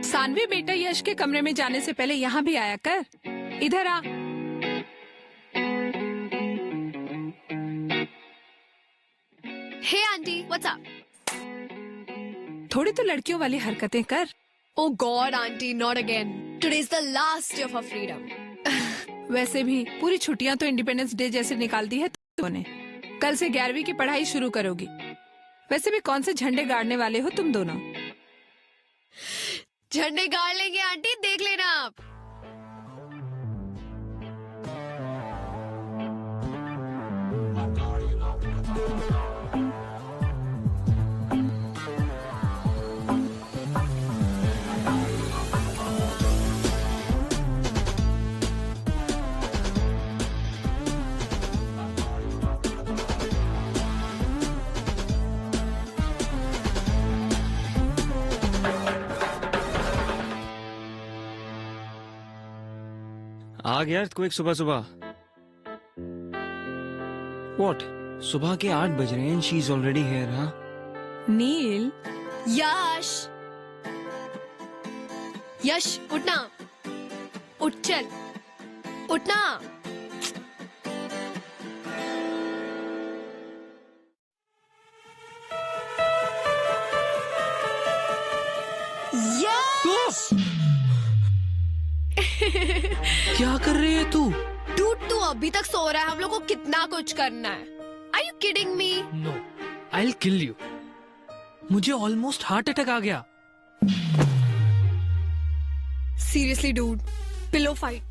सानवी बेटा, यश के कमरे में जाने से पहले यहाँ भी आया कर। इधर आ। हे आंटी, व्हाट्स अप? थोड़ी तो लड़कियों वाली हरकतें कर। Oh God, aunty, not again. Today is the last day of our freedom. वैसे भी पूरी छुट्टियां तो इंडिपेंडेंस डे जैसे निकाल दी है तुमने। ने कल से 11वीं की पढ़ाई शुरू करोगी। वैसे भी कौन से झंडे गाड़ने वाले हो तुम दोनों? झंडे गाड़ लेंगे आंटी, देख लेना आप। आ गया तू एक सुबह सुबह। What? सुबह के 8 बज रहे हैं। She is already here, हाँ? नील। यश, यश उठना, उठ चल, उठना। यश! क्या कर रही है तू? डूड, तू अभी तक सो रहा है। हम लोग को कितना कुछ करना है। Are you kidding me? No, I'll kill you. मुझे ऑलमोस्ट हार्ट अटैक आ गया। Seriously, dude, pillow fight.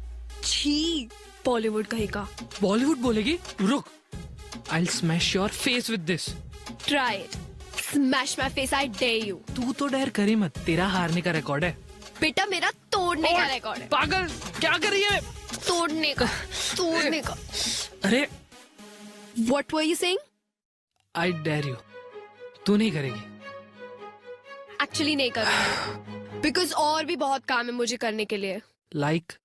छी, बॉलीवुड कहेगा। बॉलीवुड बोलेगी? रुक, I'll smash your face with this. Try it. Smash my face, I dare you. तू तो डर करी मत, तेरा हारने का रिकॉर्ड है। बेटा, मेरा तोड़ने का रिकॉर्ड है। पागल, क्या कर रही है? तोड़ने का, तोड़ने का। अरे, What were you saying? I dare you. तू नहीं करेगी। Actually नहीं करूँगी। Because और भी बहुत काम है मुझे करने के लिए। Like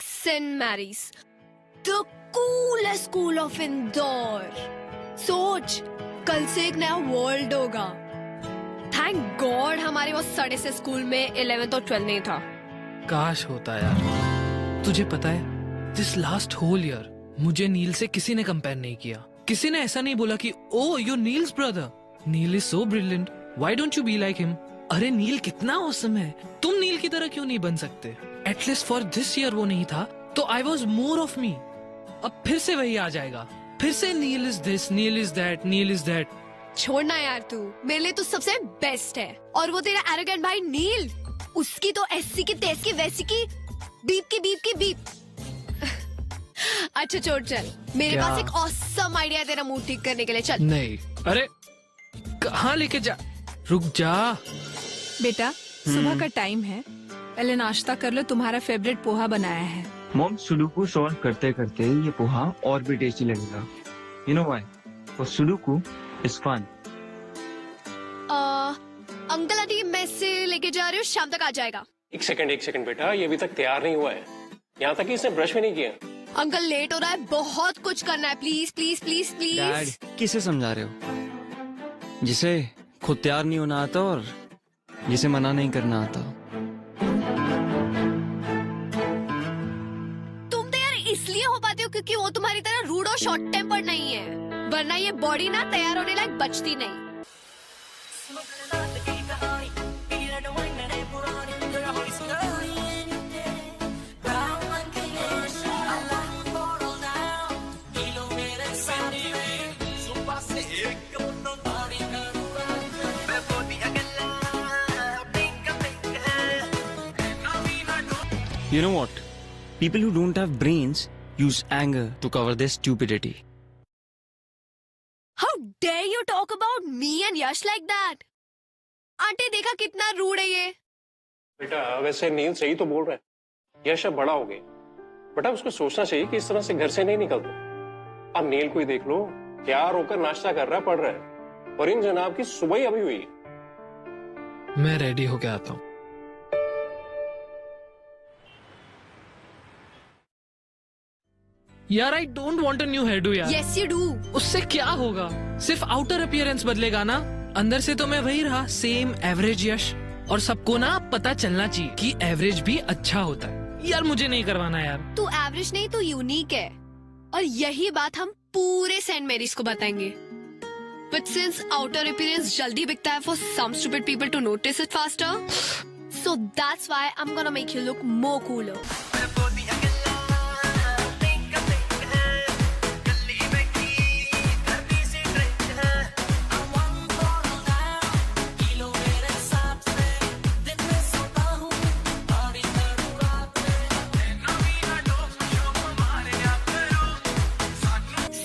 St. Mary's, the coolest school of Indore. सोच, कल से एक नया वर्ल्ड होगा। थैंक गॉड हमारे वो सड़े से स्कूल में 11th और 12th नहीं था। काश होता यार। तुझे पता है, दिस लास्ट होल ईयर मुझे नील से किसी ने कंपेयर नहीं किया। किसी ने ऐसा नहीं बोला कि oh you Neel's brother, Neel is so brilliant, why don't you be like him. अरे नील कितना ऑसम है, तुम नील की तरह क्यों नहीं बन सकते? एटलीस्ट फॉर दिस ईयर वो नहीं था तो I was more of me. अब फिर से वही आ जाएगा, फिर से Neel is this, Neel is that, Neel is that. छोड़ना यार, तू मेरे लिए तो सबसे बेस्ट है। और वो तेरा एरोगेंट भाई नील, उसकी तो एससी की तेज की वैसी की बीप की बीप की बीप। अच्छा छोड़, चल मेरे क्या? पास एक ऑसम आइडिया है तेरा मूड ठीक करने के लिए। चल। नहीं, अरे कहाँ लेके जा, रुक जा। बेटा, सुबह का टाइम है, पहले नाश्ता कर लो। तुम्हारा फेवरेट पोहा बनाया है। मॉम, सुडोकू सॉल्व करते करते ये पोहा और भी टेस्टी लगेगा। You know why? For sudoku is fun. Uncle aunty mess से लेके जा रहे हो, शाम तक आ जाएगा। एक सेकंड बेटा, ये अभी तक तैयार नहीं हुआ है। यहाँ तक कि इसने ब्रश भी नहीं किया। अंकल लेट हो रहा है, बहुत कुछ करना है। Please please please please. Dad, किसे समझा रहे हो? जिसे खुद तैयार नहीं होना आता और जिसे मना नहीं करना आता। तुम तैयार इसलिए हो पाते हो क्योंकि वो तुम्हारी तरह रूड और शॉर्ट टेम्पर नहीं है, वरना ये बॉडी ना तैयार होने लायक बचती नहीं। You know what? People who don't have brains use anger to cover their stupidity. How dare you you talk about me and Yash like that? Aunty देखा कितना रूड है ये। बेटा वैसे नील सही तो बोल रहा है, यश अब बड़ा हो गया, बेटा उसको सोचना चाहिए कि इस तरह से घर से नहीं निकलते। अब नील को ही देख लो, तैयार होकर नाश्ता कर रहा है, पढ़ रहा है, और इन जनाब की सुबह ही अभी हुई है। मैं रेडी होके आता हूँ। यार I don't want a new hairdo यार। Yes you do. उससे क्या होगा? सिर्फ आउटर अपीयरेंस बदलेगा ना, अंदर से तो मैं वही रहा, सेम एवरेज यश। और सबको ना पता चलना चाहिए कि एवरेज भी अच्छा होता है। यार मुझे नहीं करवाना यार। तू एवरेज नहीं, तू यूनिक है, और यही बात हम पूरे सेंट मैरीज को बताएंगे। But since outer appearance जल्दी बिकता है for some stupid people to notice it faster, so that's why I'm gonna make you look more cooler.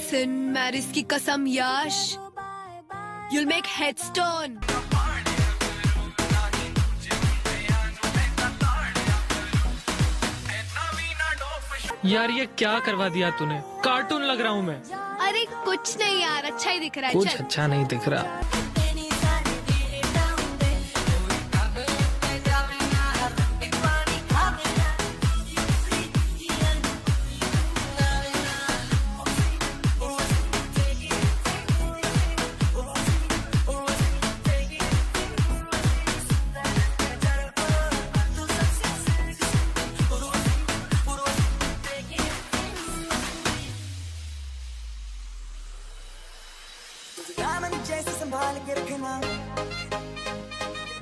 Saint Mary's की कसम यश, you'll make headstone. यार ये क्या करवा दिया तूने? कार्टून लग रहा हूँ मैं। अरे कुछ नहीं यार, अच्छा ही दिख रहा है। कुछ चल। अच्छा नहीं दिख रहा। जैसे संभाल के रखना,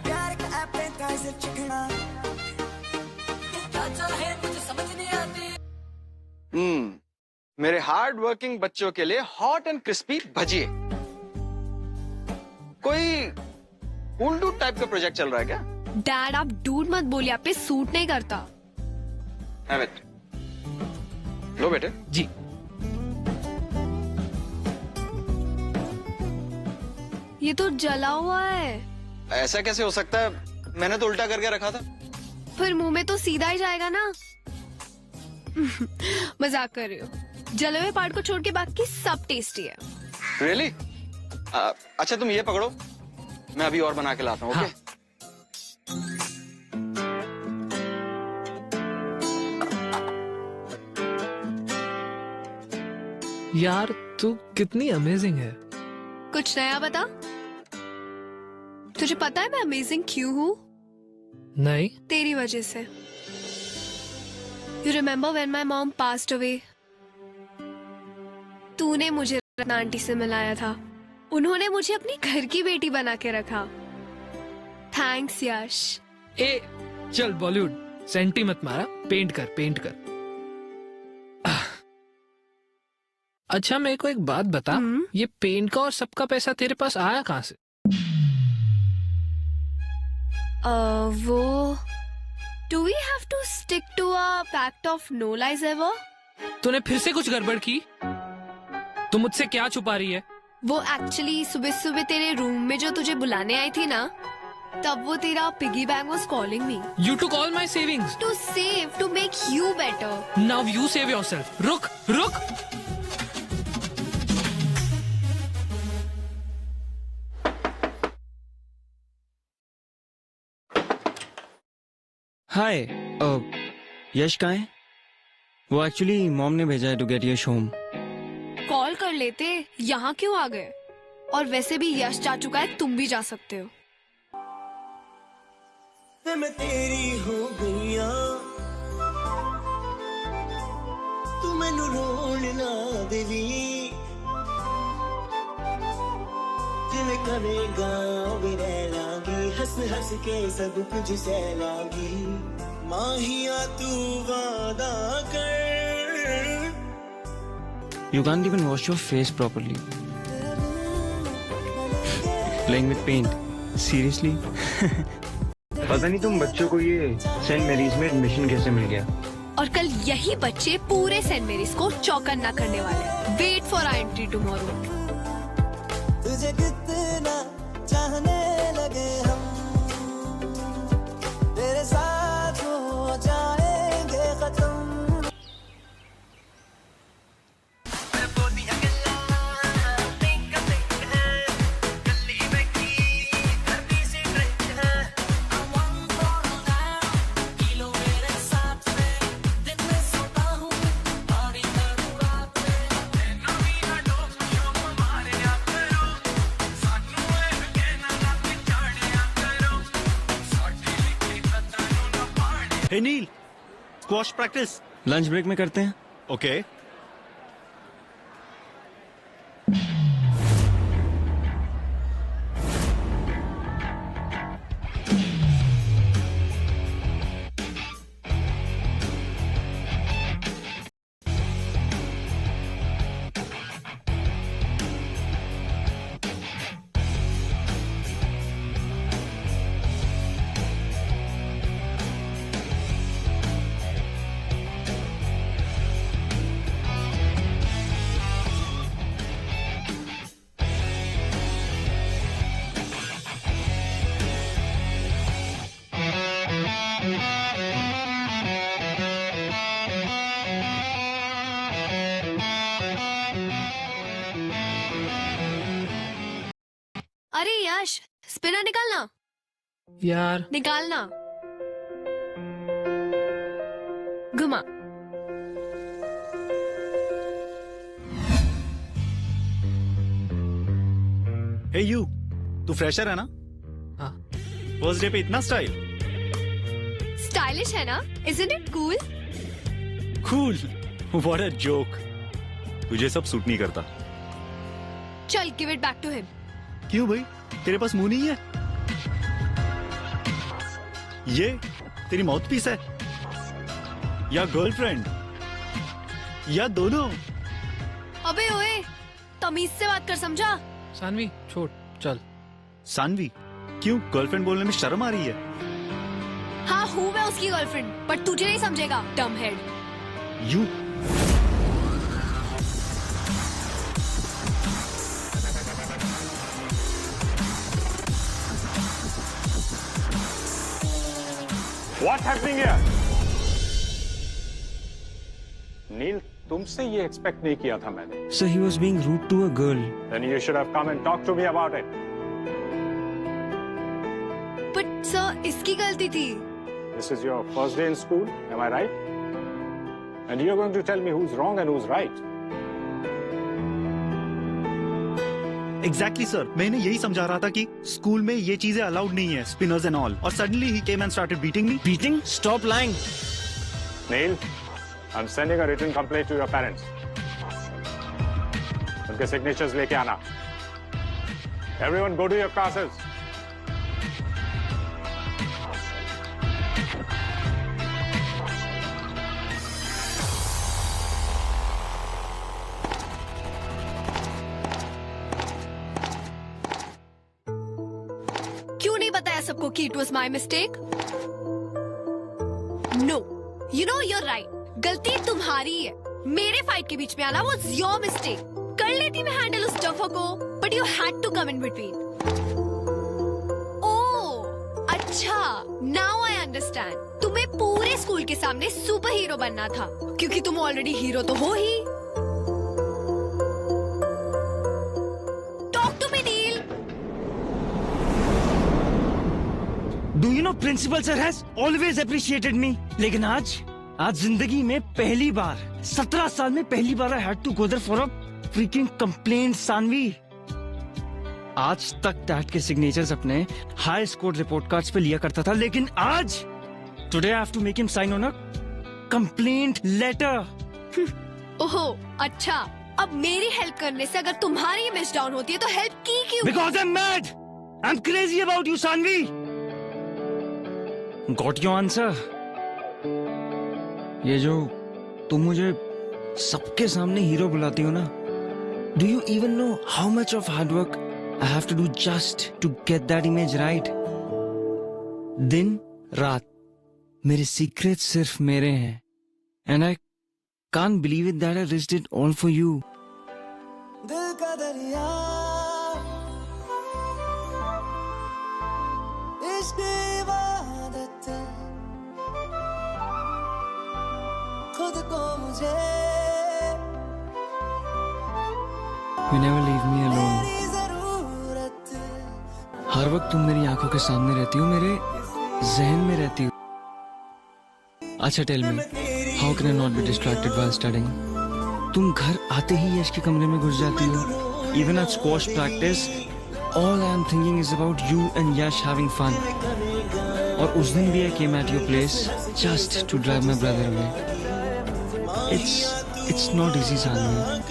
प्यार का एपेटाइजर चिकना, क्या चाहे मुझे समझ नहीं आती। मेरे हार्ड वर्किंग बच्चों के लिए हॉट एंड क्रिस्पी भजिए। कोई उल्टू टाइप का प्रोजेक्ट चल रहा है क्या? डैड आप डूड मत बोलिए, आप पे सूट नहीं करता। Have it. लो बेटे। जी। ये तो जला हुआ है। ऐसा कैसे हो सकता है? मैंने तो उल्टा करके रखा था। फिर मुंह में तो सीधा ही जाएगा ना। मजाक कर रही हो। जले हुए पार्ट को छोड़ के बाकी सब टेस्टी है। Really? अच्छा तुम ये पकड़ो, मैं अभी और बना के लाता हूँ। हाँ। ओके? यार तू कितनी अमेजिंग है। कुछ नया बता। तुझे पता है मैं अमेजिंग क्यों हूँ? नहीं। तेरी वजह से। You remember when my mom passed away? तूने मुझे रत्ना आंटी से मिलाया था। उन्होंने मुझे अपनी घर की बेटी बना के रखा। थैंक्स यश। ए चल बॉलीवुड सेंटी मत मारा, पेंट कर पेंट कर। अच्छा मेरे को एक बात बता, ये पेंट का और सबका पैसा तेरे पास आया कहाँ से? वो Do we have to stick to a pact of no lies ever? तूने फिर से कुछ गड़बड़ की? तू मुझसे क्या छुपा रही है? वो एक्चुअली सुबह सुबह तेरे रूम में जो तुझे बुलाने आई थी ना, तब वो तेरा piggy bank was calling me. You took all my savings. To save, to make you better. Now you save yourself. रुक रुक। हाय, यश कहाँ है? वो एक्चुअली मॉम ने भेजा है to get Yash home. Call कर लेते, यहाँ क्यों आ गए? और वैसे भी यश जा चुका है, तुम भी जा सकते हो। मैं तेरी हो गईया, तू मैनू रोण ना देवी, जिन्हें करेगा वे रह लागी, हंस हंस के सब कुछ सह लागी, माहिया तू वादा कर। You can't even wash your face properly. Playing with paint. Seriously? पता नहीं तुम बच्चों को ये सेंट मैरीज में एडमिशन कैसे मिल गया? और कल यही बच्चे पूरे सेंट मैरीज को चौकन्ना करने वाले हैं। Wait for our entry tomorrow. तुझे कितना चाहने लगे हम, तेरे साथ हो जाएंगे खत्म। हे नील, स्क्वॉश प्रैक्टिस। लंच ब्रेक में करते हैं। ओके। अरे यश, स्पिनर निकालना। यार निकालना। घुमा। हे यू, तू फ्रेशर है ना? हाँ। फर्स्ट डे पे इतना स्टाइल। स्टाइलिश है ना? Isn't it cool? Cool. What a joke. तुझे सब सूट नहीं करता। चल, give it back to him. क्यों भाई, तेरे पास मुंह नहीं है? ये तेरी माउथपीस है या गर्लफ्रेंड या दोनों? अबे ओए, तमीज से बात कर, समझा? सानवी छोड़, चल। सानवी, क्यों गर्लफ्रेंड बोलने में शर्म आ रही है? हाँ, हूँ मैं उसकी गर्लफ्रेंड, पर तुझे नहीं समझेगा, डम head. You What's happening here? नील, तुमसे ये एक्सपेक्ट नहीं किया था मैंने। So he was being rude to a girl. Then you should have come and talked to me about it. But sir, इसकी गलती थी। This is your first day in school, am I right? And you're going to tell me who's wrong and who's right. Exactly sir, मैंने यही समझा रहा था कि school में ये चीजें अलाउड नहीं है, स्पिनर्स एंड ऑल, और suddenly he came and started beating me. Beating? Stop lying. Neil, I'm sending a written complaint to your parents. उनके signatures लेके आना। Everyone go to your classes. क्यों नहीं बताया सबको कि it was my mistake? No, you know you're right, गलती तुम्हारी है। मेरे फाइट के बीच में आना वॉज योर मिस्टेक। कर लेती मैं हैंडल उस डफर को, but you had to come in between. Oh अच्छा, नाउ आई अंडरस्टैंड। तुम्हें पूरे स्कूल के सामने सुपर हीरो बनना था, क्योंकि तुम ऑलरेडी हीरो तो हो ही। Talk to me Neel. Do you know principal sir has always appreciated me? लेकिन आज जिंदगी में पहली बार 17 साल में पहली बार I had to go there for a freaking complaint, Saanvi. आज तक डैड के सिग्नेचर्स अपने हाई स्कोर रिपोर्ट कार्ड्स पे लिया करता था, लेकिन आज today I have to make him sign on a complaint letter. ओहो अच्छा, अब मेरी हेल्प करने से अगर तुम्हारी इमेज डाउन होती है तो हेल्प की क्यों? Because I'm mad. I'm crazy about you, Sanvi. Got your answer? ये जो तुम मुझे सबके सामने हीरो बुलाती हो ना, Do you even know how much of hard work I have to do just to get that image right? दिन रात मेरे सीक्रेट सिर्फ मेरे हैं, and I can't believe it that I risked it all for you. दिल का दरिया इश्क इबादत खुद को मुझे You never leave me alone. तेरी जरूरत हर वक्त तुम मेरी आंखों के सामने रहती हो, मेरे जहन में रहती हो. अच्छा tell me, how can I not be distracted while studying? तुम घर आते ही यश के कमरे में घुस जाती हो. Even at squash practice all I am thinking is about you and Yash having fun. और उस दिन भी I came at your place just to drive my brother away. It's not easy Saanvi.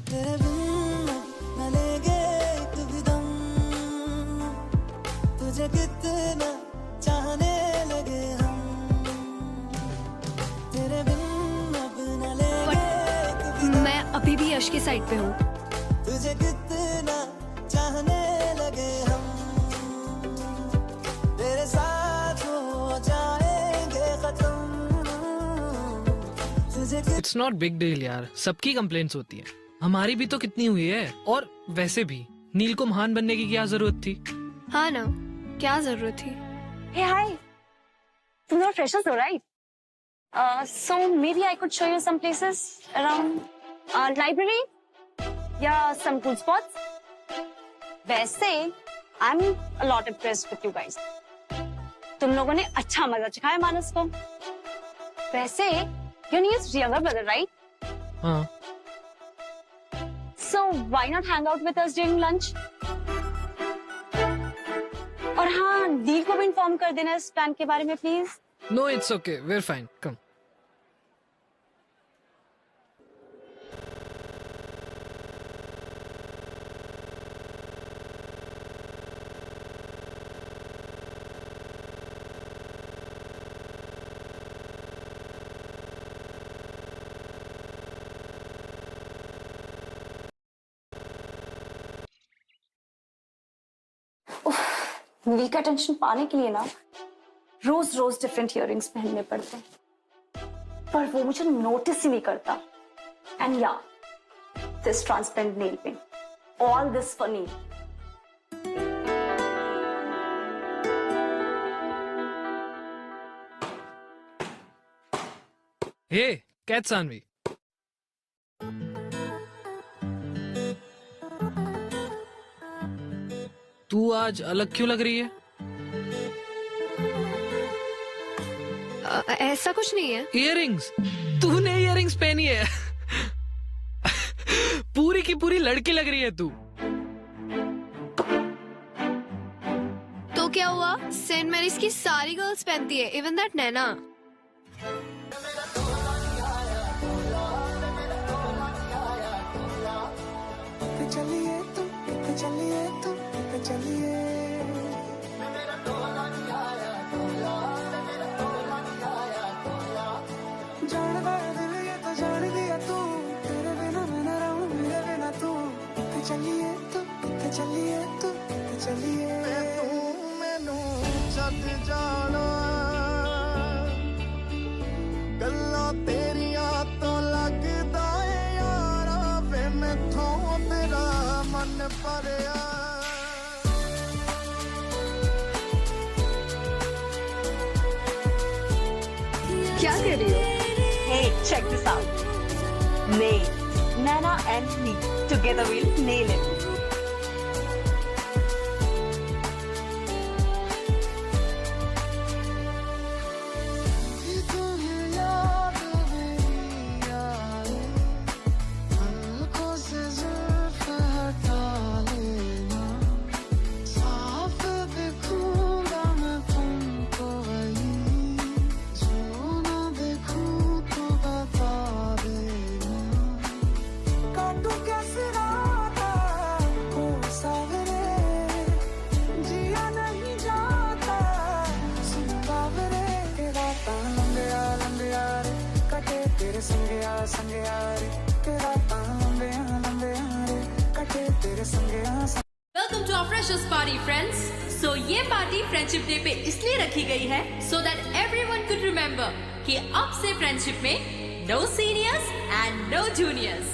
तेरे बिन न लेंगे एक भी दम तुझे कितना चाहने लगे हम तेरे बिन अब न लेंगे एक भी दम मैं अभी भी यश के साइड पे हूँ. तुझे कितना चाहने लगे हम तेरे साथ हो जाएंगे खत्म तुझे इट्स नॉट बिग डील यार, सबकी कंप्लेंट्स होती है, हमारी भी तो कितनी हुई है. और वैसे भी नील को महान बनने की क्या जरूरत थी? हाँ ना, क्या जरूरत थी? Hey, hi. You're not freshers though, right? So maybe I could show you some places around library, yeah, some cool spots. वैसे I'm a lot impressed with you guys. तुम लोगों ने अच्छा मजा चखाया मानस को. वैसे your Neil's younger brother, right? हाँ. So why not hang out with us during lunch? और हाँ, नील को भी इन्फॉर्म कर देना इस प्लान के बारे में please. No it's okay, we are fine, come. Neel का टेंशन पाने के लिए ना रोज रोज डिफरेंट इयररिंग्स पहनने पड़ते हैं, पर वो मुझे नोटिस ही नहीं करता. एंड या this transparent nail paint, all this for Neel. Hey catch Sanvi, तू आज अलग क्यों लग रही है? ऐसा कुछ नहीं है. इयररिंग्स, तूने इयररिंग्स पहनी है. पूरी की पूरी लड़की लग रही है तू. तो क्या हुआ? सेंट मैरीज की सारी गर्ल्स पहनती है, इवन दैट नैना. चलिए तुम चलिए जान दिल ये तो जान दिया तू तेरे बिना मैं न रहूं मेरे बिना तू चलिए तू मैनू छੱਡ जाना गल्लां तेरियां तो लगदा है यारा वे मैथों तेरा मन भरिया. क्या कर रही हो? Hey, check this out. Nail. Nana and me together we'll nail it. Welcome to our freshers party friends. So ये पार्टी फ्रेंडशिप डे पे इसलिए रखी गई है so that everyone could remember कि अब से फ्रेंडशिप में no seniors and no juniors.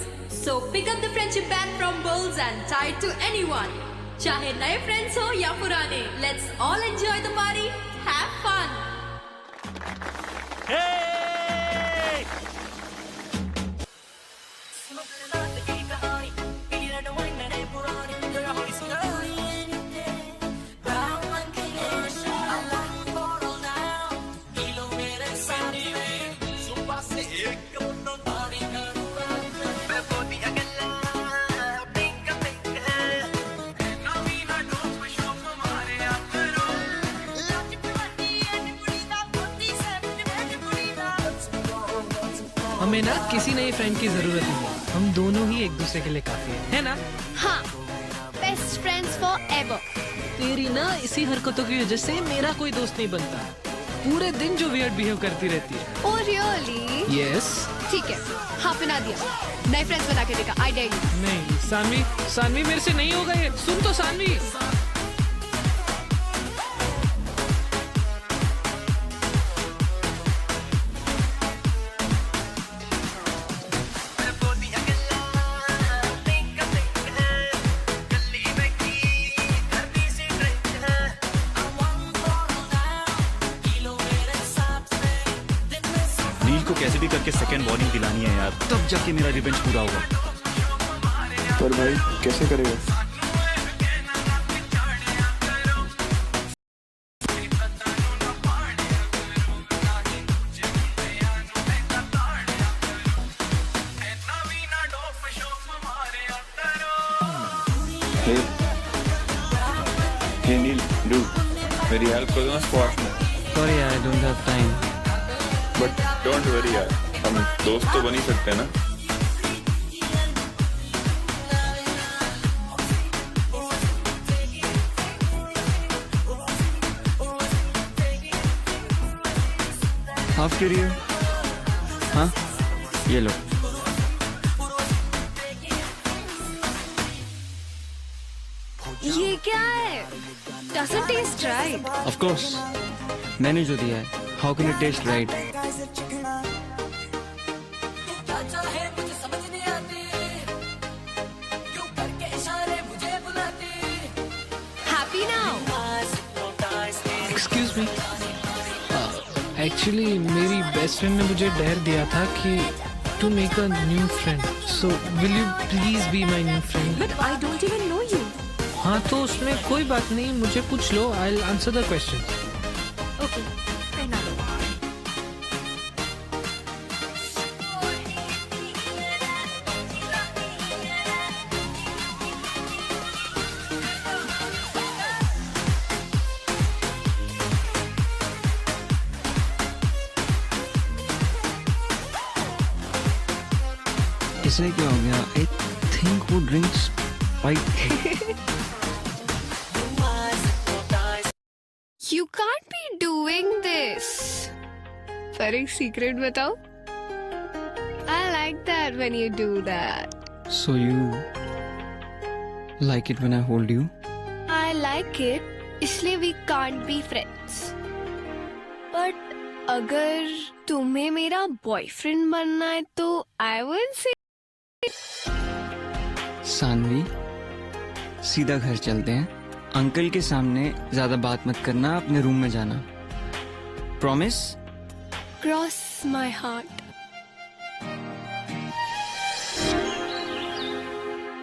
So pick up the friendship band from Bullseye stand tied to anyone. चाहे नए फ्रेंड्स हो या पुराने, let's all enjoy the party, have fun. हमें ना किसी नए फ्रेंड की जरूरत नहीं है, हम दोनों ही एक दूसरे के लिए काफी है ना? हाँ, बेस्ट फ्रेंड्स फॉर एवर। तेरी ना इसी हरकतों की वजह से मेरा कोई दोस्त नहीं बनता। पूरे दिन जो वियर्ड बिहेव करती रहती है। Oh really? यस। ठीक है, हाँ बना दिया। नए फ्रेंड्स बना के देखा, आई डेयर यू। नहीं सानवी, सानवी मेरे से नहीं होगा ये। सुन तो सानवी। नील को कैसे भी करके सेकंड वार्निंग दिलानी है यार, तब जाके मेरा रिवेंज पूरा होगा। पर भाई कैसे करेगा? Hey Neil, dude, मेरी हेल्प कर दो ना स्क्वाश में। Sorry, I don't have time. But don't worry यार, हम दोस्त तो बन ही सकते हैं ना। हाफ के लिए? हाँ, ये लो। ये क्या है? Doesn't taste right. Of course, मैंने जो दिया है। How can it taste right? Happy now? Excuse me. Actually, मेरी बेस्ट फ्रेंड ने मुझे डेयर दिया था कि to make a new friend. So, will you please be my new friend? But I don't even know you. हाँ तो उसमें कोई बात नहीं, मुझे पूछ लो, I'll answer the question. Okay, पहना लो। इसे क्या हो गया? I think वो drinks spiked. You can't be doing this. पर एक सीक्रेट बताओ? I like that when you do that. So you like it when I hold you? I like it, इसलिए we can't be friends. But अगर तुम्हें मेरा boyfriend बनना है तो I will say. सानवी, सीधा घर चलते हैं। अंकल के सामने ज्यादा बात मत करना, अपने रूम में जाना। प्रॉमिस? Cross my heart.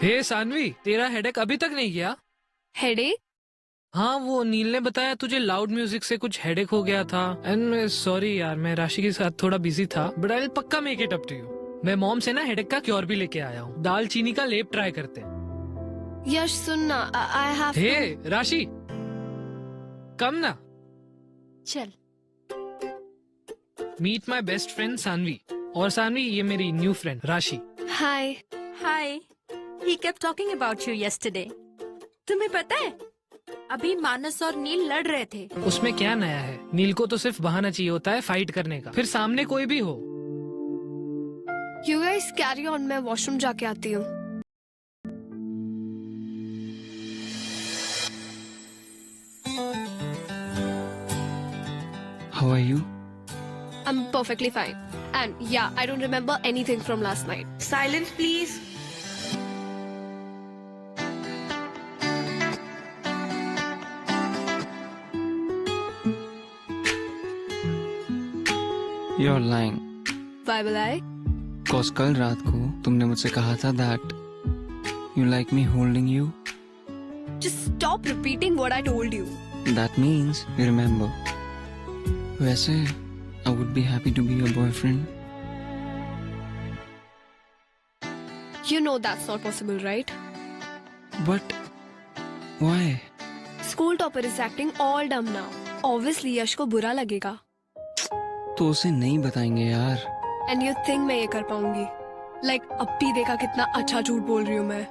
हे सानवी, तेरा हेडेक अभी तक नहीं गया? Headache? हाँ, वो नील ने बताया तुझे लाउड म्यूजिक से कुछ हेडेक हो गया था। एंड सॉरी यार, मैं राशि के साथ थोड़ा बिजी था, बट आई विल पक्का make it up to you. मैं मॉम से ना हेडेक का क्योर भी लेके आया हूँ। दाल चीनी का लेप ट्राई करते हैं। यश सुनना, I have हे राशि, कम ना। चल। Meet my best friend Sanvi. और सानवी, ये मेरी new friend Rashi. Hi. Hi. He kept talking about you yesterday. तुम्हें पता है, अभी मानस और नील लड़ रहे थे। उसमें क्या नया है? नील को तो सिर्फ बहाना चाहिए होता है फाइट करने का, फिर सामने कोई भी हो। You guys carry on, मैं वॉशरूम जाके आती हूँ। How are you? I'm perfectly fine. And yeah, I don't remember anything from last night. Silence, please. You're lying. Why will I? Cause कल रात को तुमने मुझसे कहा था that you like me holding you. Just stop repeating what I told you. That means you remember. वैसे I would be happy to be your boyfriend. You know that's not possible, right? But why? School topper is acting all dumb now. Obviously यश को बुरा लगेगा. तो उसे नहीं बताएंगे यार. And you think मैं ये कर पाऊंगी? Like अब भी देखा कितना अच्छा झूठ बोल रही हूँ मैं.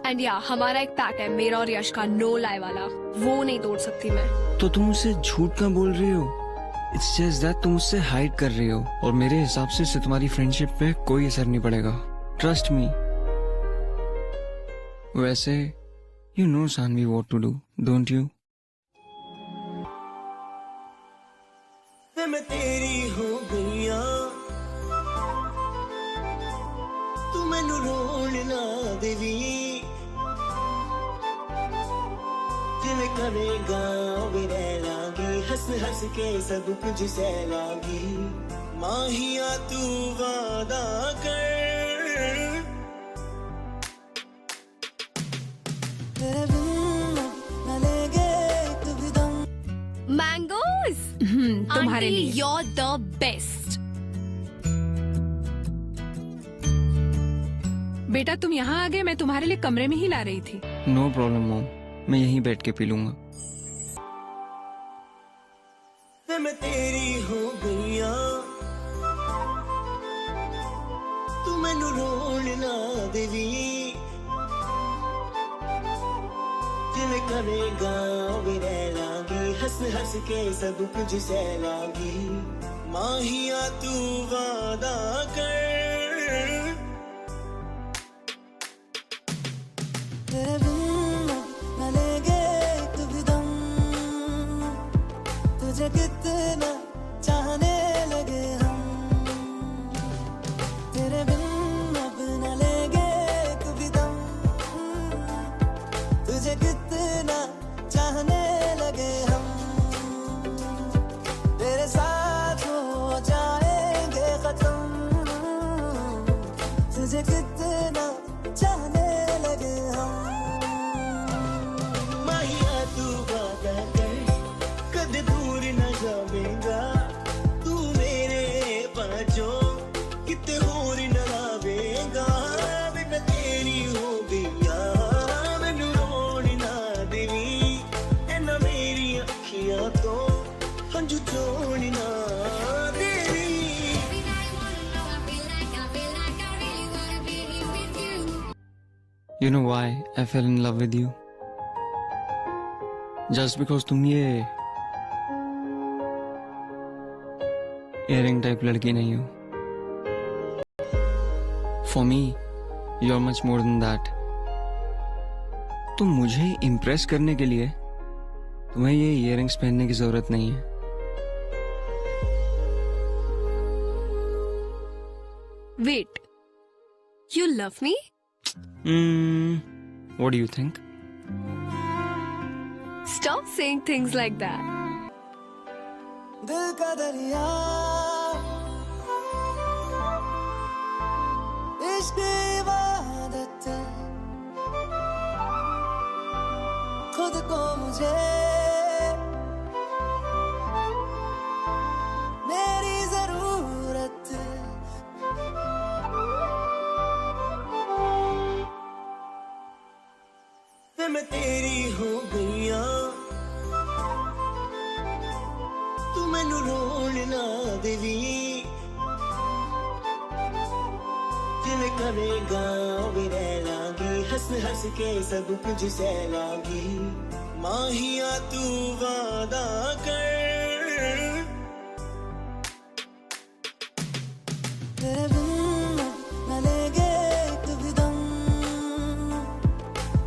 And yeah, हमारा एक पैक्ट है मेरा और यश का no lie वाला. वो नहीं तोड़ सकती मैं. तो तुम उसे झूठ क्यों बोल रही हो? It's just that तुम उससे हाइड कर रही हो और मेरे हिसाब से इससे तुम्हारी फ्रेंडशिप पे कोई असर नहीं पड़ेगा. Trust me. वैसे you know Sanvi what to do, don't you? मैं तेरी हो गईया तू मैनू रोण ना देवी जिवें करेगा वे रह लांगी हंस हंस के सब कुछ सह लांगी माहिया तू वादा कर Mangoes! तुम्हारे Auntie, लिए. you're the best. बेटा तुम यहाँ आ गए, मैं तुम्हारे लिए कमरे में ही ला रही थी. No problem mom. मैं यहीं बैठ के पी लूंगा. मैं तेरी हो गईया तू मैनू रोण ना देवी जिवें करेगा वे रह लांगी हंस हंस के सब कुछ सह लांगी माहिया तू वादा कर तेरे बिन न लेंगे एक भी दम तुझे कितना चाहने लगे हम तेरे बिन अब न लेंगे एक भी दम तुझे कितना चाहने लगे हम तेरे साथ हो जाएंगे खत्म तुझे कितना चाहने लगे हम माहिया तू वादा कर कद दूर न जावेगा तू मेरे पाँचों किते होर न लावेगा मैं तेरी हो गईया मैनू रोण ना देवी एना मेरी अखियां तो हंझू चोण ना देवी You know why I fell in love with you? Just because तुम ये earring type लड़की नहीं हो. For me, you're much more than that. तो मुझे इम्प्रेस करने के लिए तुम्हें ये इयरिंग्स पहनने की जरूरत नहीं है. Wait. You love me? What do you think? Stop saying things like that. दिल का दरिया इश्क इबादत खुद को मुझे मेरी जरूरत मैं तेरी हो गईया तू मैनू रोण ना देवी जिवें करेगा वे रह लांगी हंस हंस के सब कुछ सह लांगी माहिया तू वादा कर तेरे बिन न लेंगे एक भी दम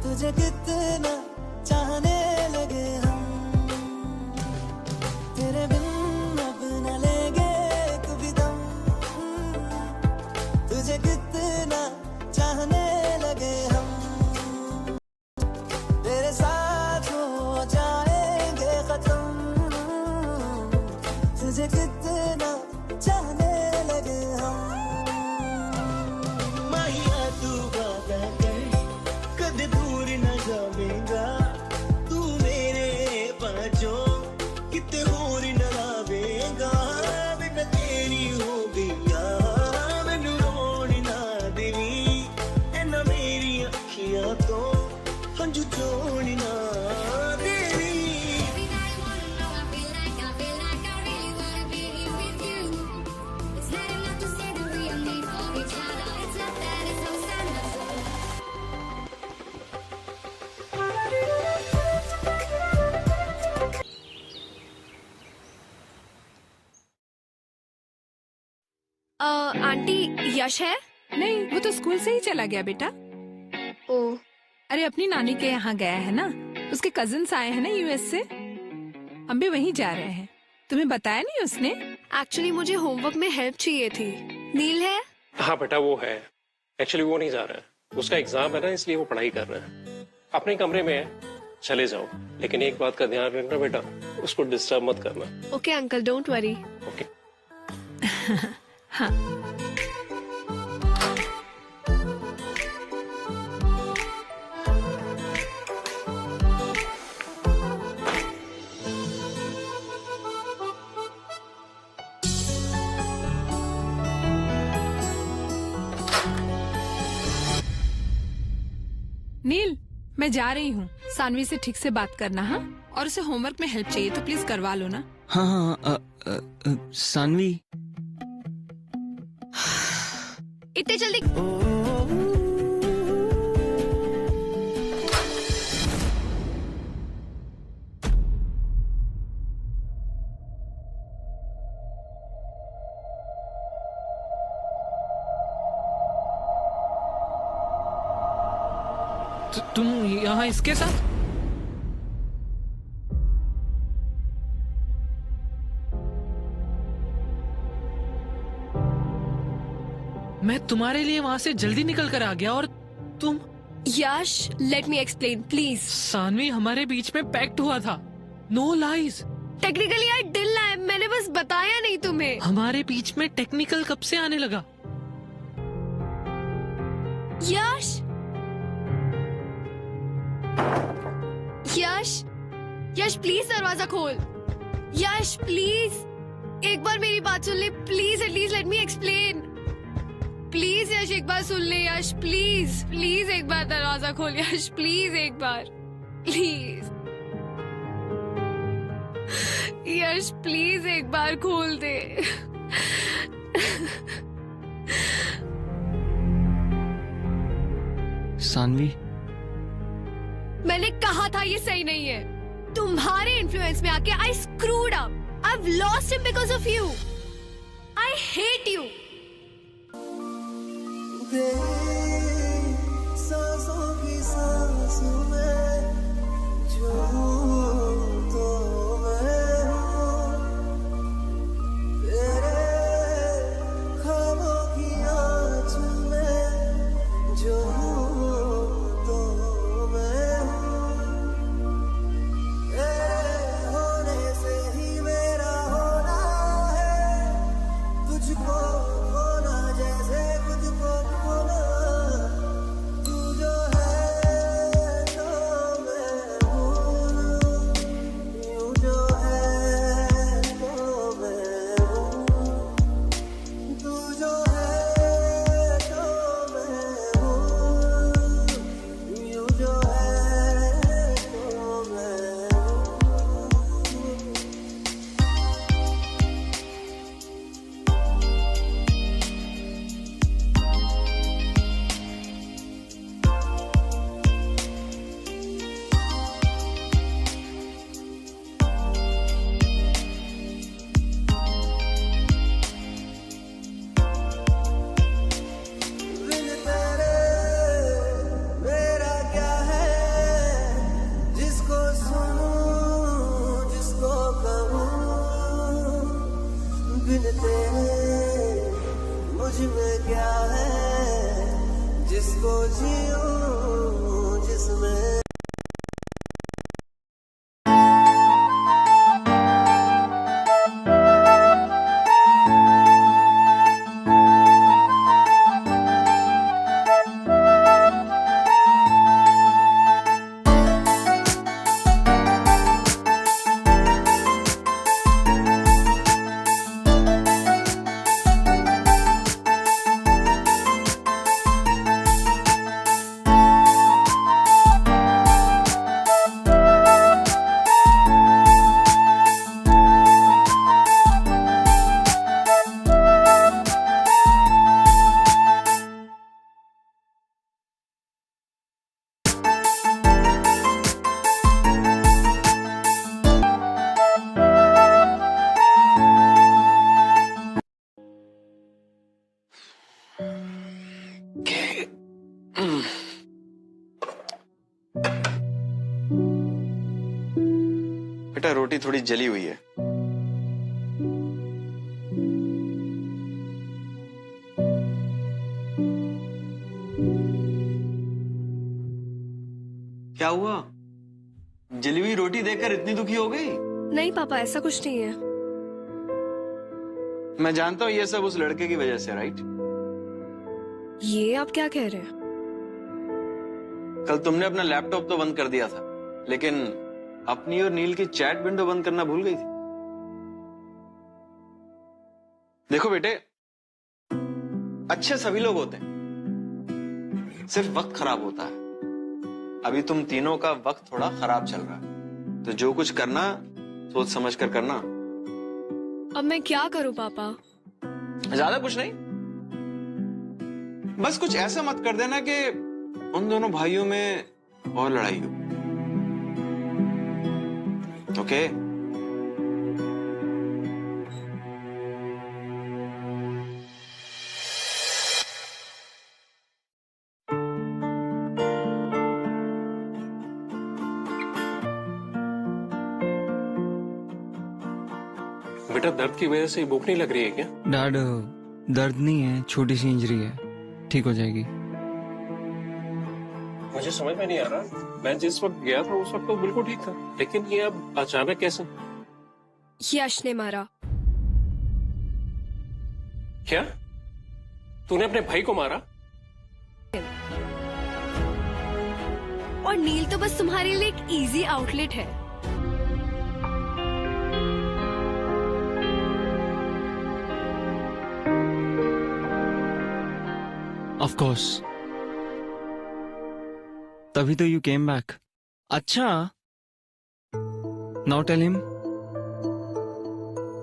तुझे कितना चाहने लगे हम तेरे बिन अब न लेंगे एक भी दम तुझे कितना चाहने लगे हम तेरे साथ हो जाएंगे खत्म तुझे कितना चाहने तो हंजू छोड़ना देवी आंटी यश है? नहीं, वो तो स्कूल से ही चला गया बेटा। ओ, अरे अपनी नानी के यहाँ गया है ना, उसके कजिन्स आए हैं ना यूएस से, हम भी वहीं जा रहे हैं। तुम्हें बताया नहीं उसने? एक्चुअली मुझे होमवर्क में हेल्प चाहिए थी। नील है? हाँ बेटा वो है, एक्चुअली वो नहीं जा रहा है, उसका एग्जाम है ना, इसलिए वो पढ़ाई कर रहा है। अपने कमरे में है, चले जाओ, लेकिन एक बात का ध्यान रखना बेटा, उसको डिस्टर्ब मत करना। Okay uncle, don't worry. Okay. हाँ। नील, मैं जा रही हूँ, सानवी से ठीक से बात करना। हाँ, और उसे होमवर्क में हेल्प चाहिए तो प्लीज करवा लो ना। हाँ हाँ सानवी, इतने जल्दी? तुम यहाँ इसके साथ? मैं तुम्हारे लिए वहाँ से जल्दी निकल कर आ गया और तुम? Yash, let me explain please. Saanvi हमारे बीच में पैक्ट हुआ था, no lies. Technically I did lie, मैंने बस बताया नहीं तुम्हें। हमारे बीच में टेक्निकल कब से आने लगा? यश, यश, यश प्लीज दरवाजा खोल। यश प्लीज, एक बार मेरी बात सुन ले please, at least let me explain. Please Yash एक बार सुन ले। यश प्लीज, प्लीज एक बार दरवाजा खोल। यश प्लीज एक बार, प्लीज। यश प्लीज एक बार खोल दे। सानवी, मैंने कहा था ये सही नहीं है। तुम्हारे इन्फ्लुएंस में आके I screwed up. I have lost him because of you. I hate you. सांसों की सांस में जो तो मैं हूँ, तेरे ख्वाबों की आँच में जो तो मैं हूँ, तेरे होने से ही मेरा होना है, तुझको खोना जैसे खुद को खोना बेटा रोटी थोड़ी जली हुई है। क्या हुआ? जली हुई रोटी देखकर इतनी दुखी हो गई? नहीं पापा, ऐसा कुछ नहीं है। मैं जानता हूं ये सब उस लड़के की वजह से, राइट? ये आप क्या कह रहे हैं? कल तुमने अपना लैपटॉप तो बंद कर दिया था, लेकिन अपनी और नील की चैट विंडो बंद करना भूल गई थी। देखो बेटे, अच्छे सभी लोग होते हैं, सिर्फ वक्त खराब होता है। अभी तुम तीनों का वक्त थोड़ा खराब चल रहा है, तो जो कुछ करना सोच समझ कर करना। अब मैं क्या करूं पापा? ज्यादा कुछ नहीं, बस कुछ ऐसा मत कर देना कि उन दोनों भाइयों में और लड़ाई हो। ओके? बेटा दर्द की वजह से भूख नहीं लग रही है क्या? डैड, दर्द नहीं है, छोटी सी इंजरी है, ठीक हो जाएगी। मुझे समझ में नहीं आ रहा, मैं जिस वक्त गया था उस वक्त तो बिल्कुल ठीक था, लेकिन ये अब अचानक कैसे? यश ने मारा। क्या? तूने अपने भाई को मारा? और नील तो बस तुम्हारे लिए एक इजी आउटलेट है। ऑफ कोर्स, तभी तो यू केम बैक। अच्छा, now tell him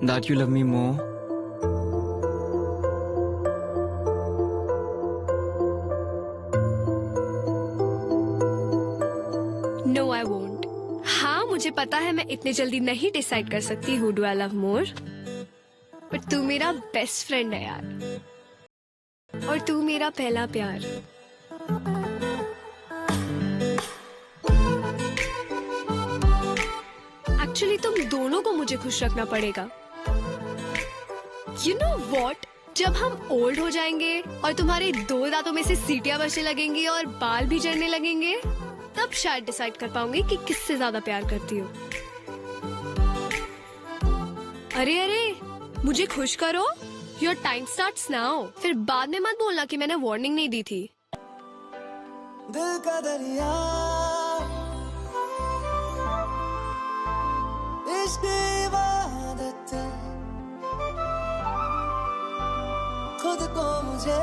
that you love me more. No I won't. हाँ मुझे पता है मैं इतने जल्दी नहीं डिसाइड कर सकती who do I love more, but तू मेरा बेस्ट फ्रेंड है यार, और तू मेरा पहला प्यार। एक्चुअली तुम दोनों को मुझे खुश रखना पड़ेगा। यू नो वॉट, जब हम ओल्ड हो जाएंगे और तुम्हारे 2 दांतों में से सीटियां बचने लगेंगी और बाल भी झड़ने लगेंगे, तब शायद डिसाइड कर पाऊंगी कि किससे ज्यादा प्यार करती हो। अरे अरे, मुझे खुश करो। Your time starts now. फिर बाद में मत बोलना कि मैंने वार्निंग नहीं दी थी। दिल का दरिया, इश्क इबादत, खुद को मुझे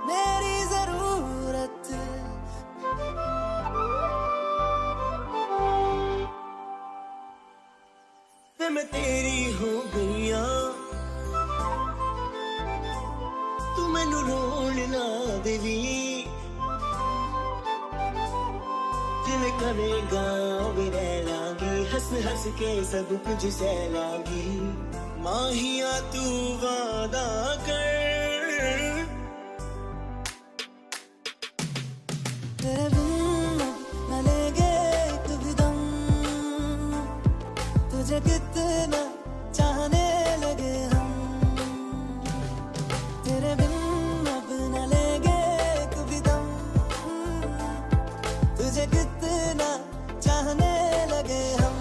मेरी जरूरत, मैं तेरी हो गईया, तू मैनू रोण ना देवी, जिवें करेगा वे रह लांगी, हंस हंस के सब कुछ सह लांगी, माहिया तू वादा कर, तेरे बिन न लेंगे एक भी दम, तुझे कितना चाहने लगे हम, तेरे बिन अब न लेंगे एक भी दम, तुझे कितना चाहने लगे हम,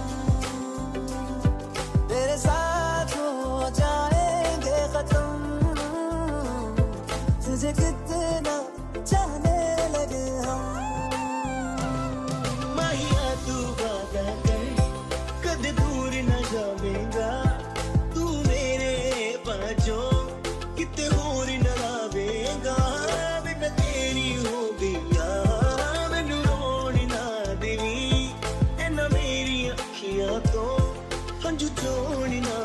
तेरे साथ हो जाएंगे खत्म, तुझे कितना चाहने लगे हम, माहिया तू वादा कर, कद दूर न जावेगा, तू मेरे बाजों किते होर न लावेगा, बेटा तेरी हो गईया, मैनू रोण ना देवी, ऐना मेरी अखियां तो हंझू चोण ना